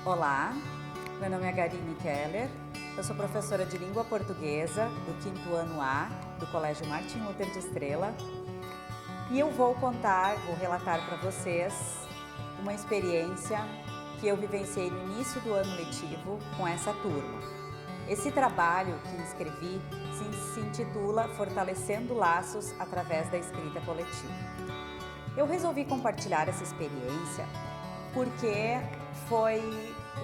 Olá, meu nome é Garine Keller, eu sou professora de língua portuguesa do 5º ano A do Colégio Martin Luther de Estrela e eu vou relatar para vocês uma experiência que eu vivenciei no início do ano letivo com essa turma. Esse trabalho que escrevi se intitula Fortalecendo Laços através da Escrita Coletiva. Eu resolvi compartilhar essa experiência porque foi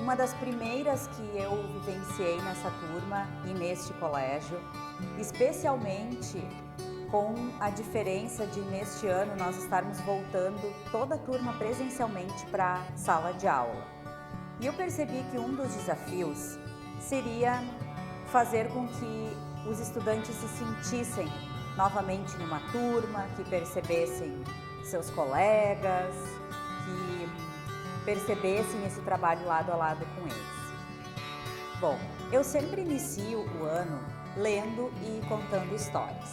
uma das primeiras que eu vivenciei nessa turma e neste colégio, especialmente com a diferença de neste ano nós estarmos voltando toda a turma presencialmente para a sala de aula. E eu percebi que um dos desafios seria fazer com que os estudantes se sentissem novamente numa turma, que percebessem seus colegas, que percebessem esse trabalho lado a lado com eles. Bom, eu sempre inicio o ano lendo e contando histórias.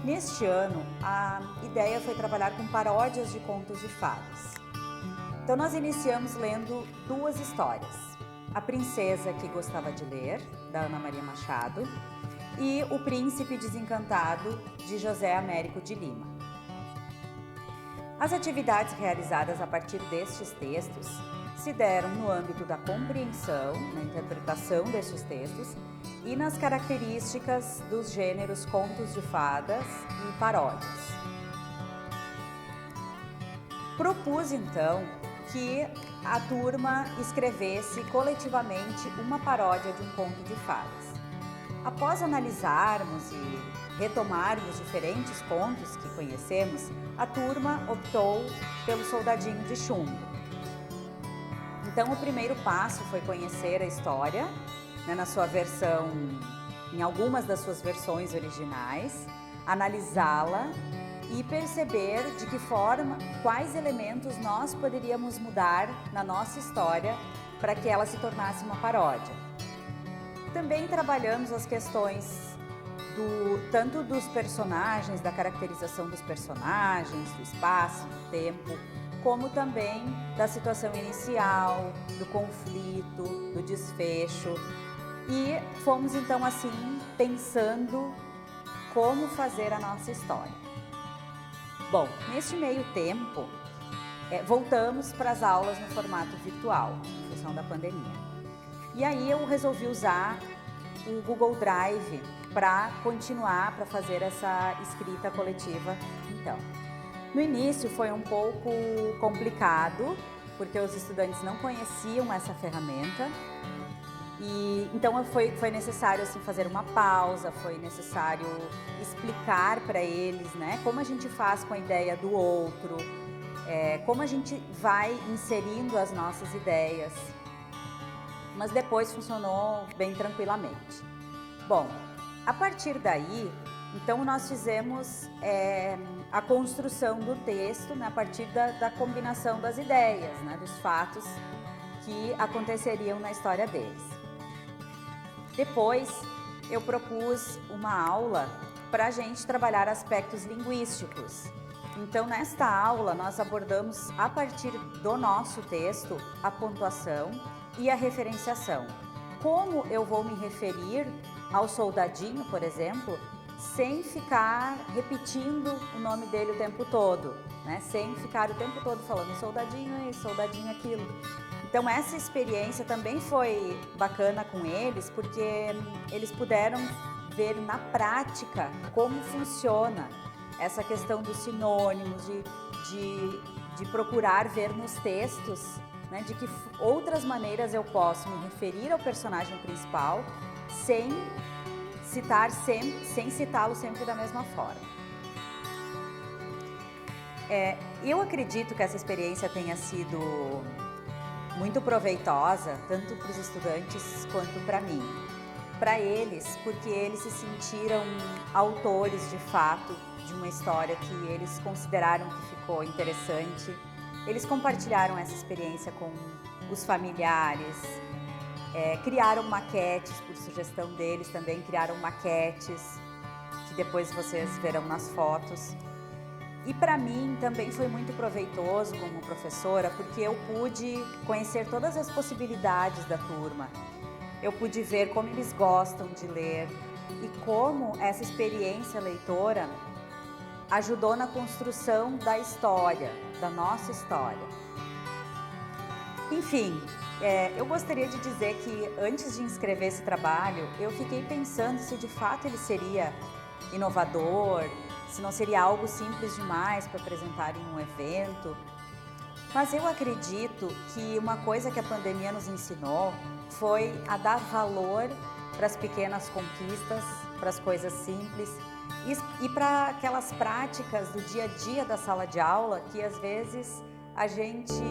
Neste ano, a ideia foi trabalhar com paródias de contos de fadas. Então nós iniciamos lendo duas histórias. A Princesa que Gostava de Ler, da Ana Maria Machado, e O Príncipe Desencantado, de José Américo de Lima. As atividades realizadas a partir destes textos se deram no âmbito da compreensão, na interpretação destes textos e nas características dos gêneros contos de fadas e paródias. Propus então que a turma escrevesse coletivamente uma paródia de um conto de fadas. Após analisarmos e retomarmos diferentes contos que conhecemos, a turma optou pelo Soldadinho de Chumbo. Então o primeiro passo foi conhecer a história, na sua versão, em algumas das suas versões originais, analisá-la e perceber de que forma, quais elementos nós poderíamos mudar na nossa história para que ela se tornasse uma paródia. Também trabalhamos as questões tanto dos personagens, da caracterização dos personagens, do espaço, do tempo, como também da situação inicial, do conflito, do desfecho. E fomos então assim pensando como fazer a nossa história. Bom, neste meio tempo, voltamos para as aulas no formato virtual, em função da pandemia. E aí eu resolvi usar o Google Drive para continuar, para fazer essa escrita coletiva. Então, no início foi um pouco complicado, porque os estudantes não conheciam essa ferramenta. E então foi necessário assim, fazer uma pausa, foi necessário explicar para eles, como a gente faz com a ideia do outro, como a gente vai inserindo as nossas ideias. Mas depois funcionou bem tranquilamente. Bom, a partir daí, então nós fizemos a construção do texto, a partir da combinação das ideias, dos fatos que aconteceriam na história deles. Depois, eu propus uma aula para a gente trabalhar aspectos linguísticos. Então, nesta aula, nós abordamos, a partir do nosso texto, a pontuação e a referenciação. Como eu vou me referir ao soldadinho, por exemplo, sem ficar repetindo o nome dele o tempo todo, sem ficar o tempo todo falando soldadinho isso, soldadinho aquilo. Então essa experiência também foi bacana com eles, porque eles puderam ver na prática como funciona essa questão dos sinônimos, de procurar ver nos textos, de que outras maneiras eu posso me referir ao personagem principal sem citá-lo sempre da mesma forma. Eu acredito que essa experiência tenha sido muito proveitosa, tanto para os estudantes quanto para mim. Para eles, porque eles se sentiram autores de fato de uma história que eles consideraram que ficou interessante. Eles compartilharam essa experiência com os familiares, criaram maquetes, por sugestão deles também criaram maquetes, que depois vocês verão nas fotos. E para mim também foi muito proveitoso como professora, porque eu pude conhecer todas as possibilidades da turma. Eu pude ver como eles gostam de ler e como essa experiência leitora ajudou na construção da história, da nossa história. Enfim, eu gostaria de dizer que antes de inscrever esse trabalho, eu fiquei pensando se de fato ele seria inovador, se não seria algo simples demais para apresentar em um evento. Mas eu acredito que uma coisa que a pandemia nos ensinou foi a dar valor para as pequenas conquistas, para as coisas simples e para aquelas práticas do dia a dia da sala de aula que às vezes a gente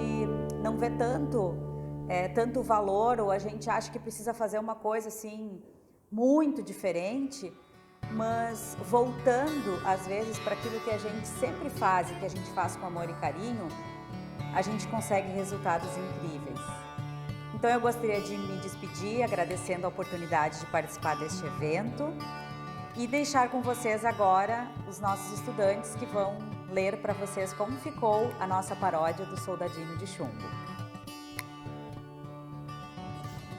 não vê tanto valor, ou a gente acha que precisa fazer uma coisa assim muito diferente, mas voltando às vezes para aquilo que a gente sempre faz e que a gente faz com amor e carinho, a gente consegue resultados incríveis. Então eu gostaria de me despedir agradecendo a oportunidade de participar deste evento e deixar com vocês agora os nossos estudantes que vão ler para vocês como ficou a nossa paródia do Soldadinho de Chumbo.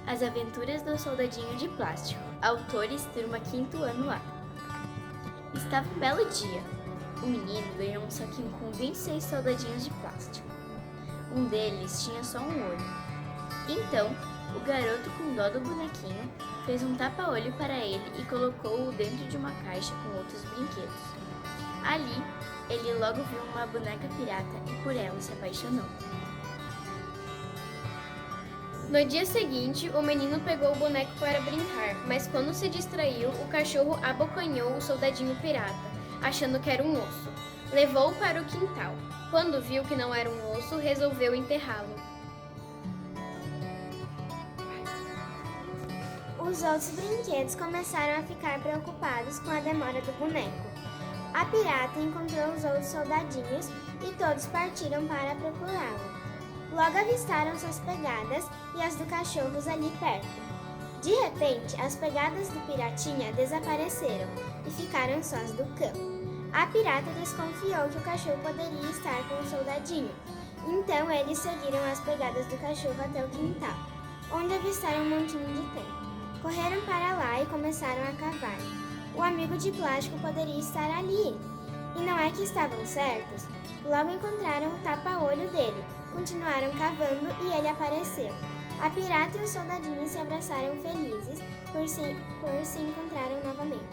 As Aventuras do Soldadinho de Plástico. Autores, turma 5º ano A. Estava um belo dia. O menino ganhou um saquinho com 26 soldadinhos de plástico. Um deles tinha só um olho. Então, o garoto, com dó do bonequinho, fez um tapa-olho para ele e colocou-o dentro de uma caixa com outros brinquedos. Ali, ele logo viu uma boneca pirata e por ela se apaixonou. No dia seguinte, o menino pegou o boneco para brincar, mas quando se distraiu, o cachorro abocanhou o soldadinho pirata, achando que era um osso. Levou-o para o quintal. Quando viu que não era um osso, resolveu enterrá-lo. Os outros brinquedos começaram a ficar preocupados com a demora do boneco. A pirata encontrou os outros soldadinhos e todos partiram para procurá-lo. Logo avistaram suas pegadas e as do cachorro ali perto. De repente, as pegadas do piratinha desapareceram e ficaram só as do cão. A pirata desconfiou que o cachorro poderia estar com o soldadinho, então eles seguiram as pegadas do cachorro até o quintal, onde avistaram um montinho de terra. Correram para lá e começaram a cavar. O amigo de plástico poderia estar ali. E não é que estavam certos? Logo encontraram o tapa-olho dele. Continuaram cavando e ele apareceu. A pirata e os soldadinhos se abraçaram felizes por se encontraram novamente.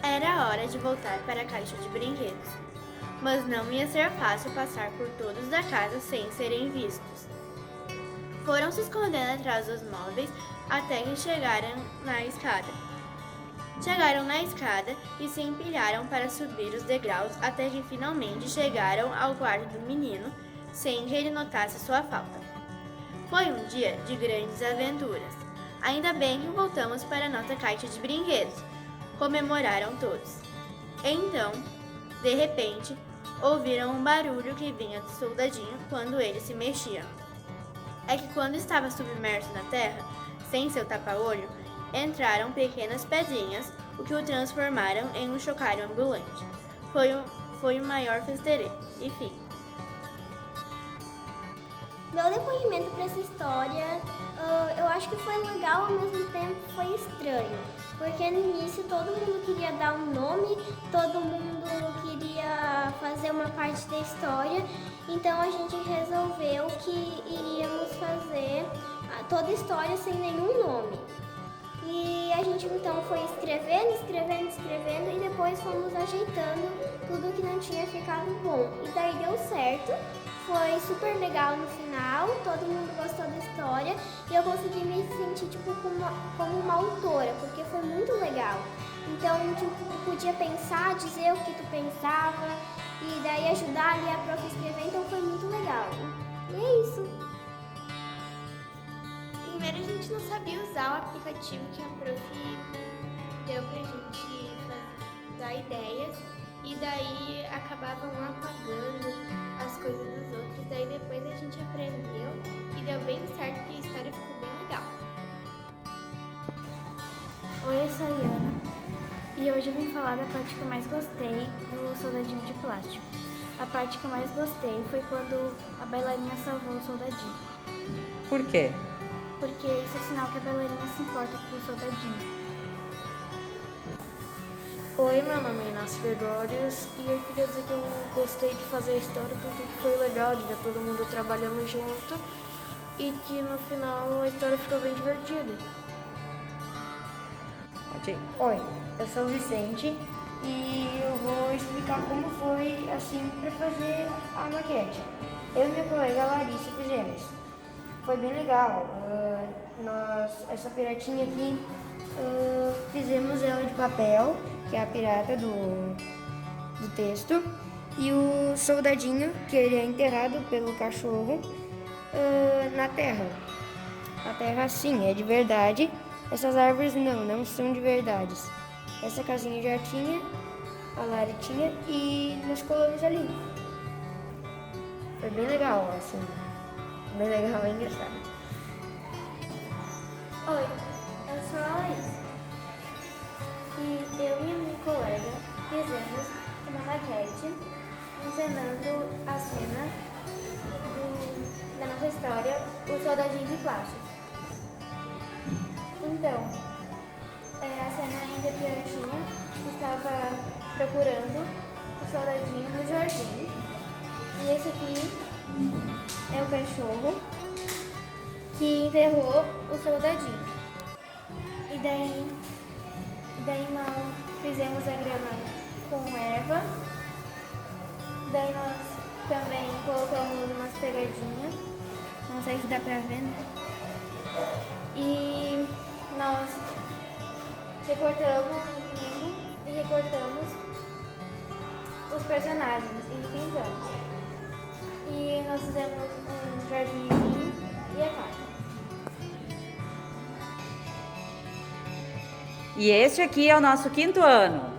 Era hora de voltar para a caixa de brinquedos, mas não ia ser fácil passar por todos da casa sem serem vistos. Foram se escondendo atrás dos móveis até que chegaram na escada. Chegaram na escada e se empilharam para subir os degraus até que finalmente chegaram ao quarto do menino, sem que ele notasse sua falta. Foi um dia de grandes aventuras. Ainda bem que voltamos para nossa caixa de brinquedos, comemoraram todos. Então, de repente, ouviram um barulho que vinha do soldadinho quando ele se mexia. É que quando estava submerso na terra, sem seu tapa-olho, entraram pequenas pedrinhas, o que o transformaram em um chocalho ambulante. Foi o maior festeirê. Enfim. Meu depoimento para essa história, eu acho que foi legal, ao mesmo tempo foi estranho. Porque no início todo mundo queria dar um nome, todo mundo queria fazer uma parte da história. Então a gente resolveu que iríamos fazer toda a história sem nenhum nome. E a gente então foi escrevendo e depois fomos ajeitando tudo que não tinha ficado bom. E daí deu certo, foi super legal no final, todo mundo gostou da história e eu consegui me sentir como uma autora, porque foi muito legal. Então tu podia pensar, dizer o que tu pensava e daí ajudar ali a prof a escrever, então foi muito legal. E é isso. Primeiro a gente não sabia usar o aplicativo que a prof deu pra gente dar ideias e daí acabavam apagando as coisas dos outros. Daí depois a gente aprendeu e deu bem certo, que a história ficou bem legal. Oi, eu sou a Iana E hoje eu vim falar da parte que eu mais gostei do soldadinho de plástico. A parte que eu mais gostei foi quando a bailarina salvou o soldadinho. Por quê? Porque isso é sinal que a bailarina se importa com o soldadinho. Oi, meu nome é Inácio Gregórios e eu queria dizer que eu gostei de fazer a história porque foi legal de ver todo mundo trabalhando junto e que no final a história ficou bem divertida. Pode ir. Oi, eu sou o Vicente e eu vou explicar como foi assim para fazer a maquete. Eu e minha colega Larissa fizemos. Foi bem legal. Essa piratinha aqui, fizemos ela de papel, que é a pirata do texto, e o soldadinho, que ele é enterrado pelo cachorro na terra. A terra sim, é de verdade. Essas árvores não são de verdade. Essa casinha já tinha, a Lari tinha, e nós colamos ali. Foi bem legal, assim. Bem legal e engraçado. Oi, eu sou a Laís. E eu e a minha colega fizemos uma maquete encenando a cena da nossa história, o soldadinho de plástico. Então, a cena ainda a piratinha estava procurando o soldadinho no jardim. E esse aqui é o cachorro que enterrou o soldadinho. E daí nós fizemos a grama com erva. Daí nós também colocamos umas pegadinhas. Não sei se dá pra ver, né? E nós recortamos e recortamos os personagens e pintamos. E nós fizemos um jardinzinho e a casa. E este aqui é o nosso 5º ano.